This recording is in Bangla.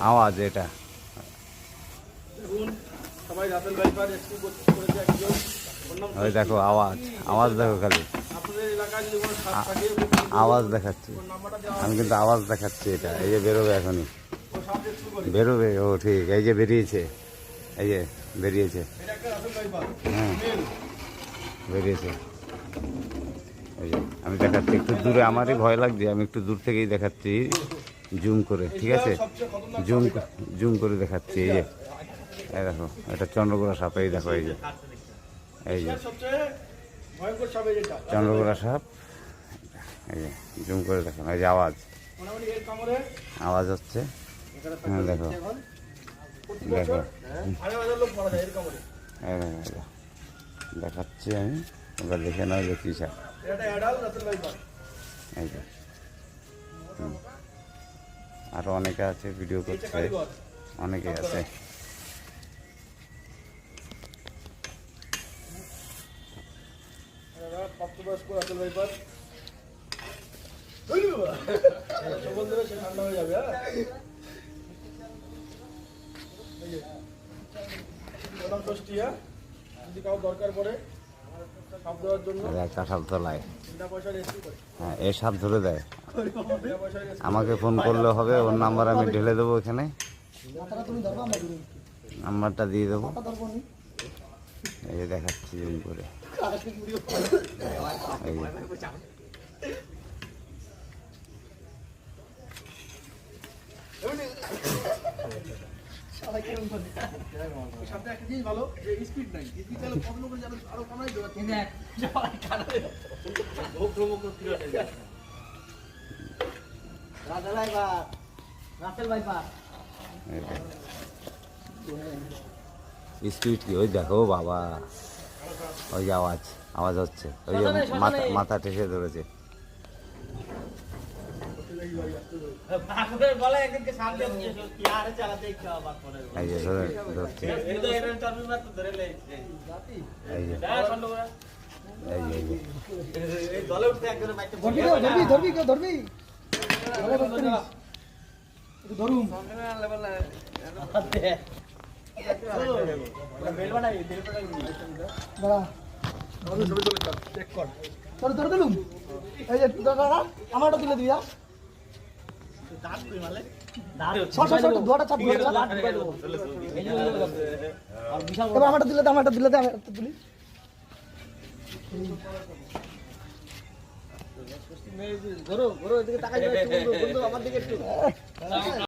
আওয়াজ এটা। ওই দেখো আওয়াজ, আওয়াজ দেখো খালি, আওয়াজ দেখাচ্ছি আমি, কিন্তু আওয়াজ দেখাচ্ছি এটা। এই যে বেরোবে এখনই, বেরোবে। ও ঠিক, এই যে বেরিয়েছে, এই যে বেরিয়েছে, হ্যাঁ বেরিয়েছে। এই যে আমি দেখাচ্ছি একটু দূরে, আমারই ভয় লাগছে, আমি একটু দূর থেকেই দেখাচ্ছি জুম করে, ঠিক আছে? জুম করে দেখাচ্ছি। এই যে এই দেখো, এটা চন্দ্রগোড়া সাপ। এই দেখো, এই যে এই যে চন্দ্রগোড়া সাপ। এই যে জুম করে দেখো, এই যে আওয়াজ, আওয়াজ হচ্ছে, হ্যাঁ দেখো দেখো, দেখাচ্ছি আমি, ওরা দেখে নাও যে কী সাপ। এই যে আরও অনেকে আছে ভিডিও করছে, অনেকে আছে। কাঁঠাল তলায়, হ্যাঁ এ সাপ ধরে দেয়। আমাকে ফোন করলে হবে, ওর নাম্বার আমি ঢেলে দেবো এখানে, নাম্বারটা দিয়ে দেবো। এই যে দেখাচ্ছি জুম করে, এই স্পিড কি, ওই দেখো বাবা, ওই যে আওয়াজ, আওয়াজ হচ্ছে, ওই যে মাথা ঠেসে ধরেছে। এই যে ধরছে, আমারটা তুলে দিবি, আমারটা দিলে, আমারটা দিলে, তুলি ধরো ধরো, এদিকে তাকাই, আমার দিকে একটু।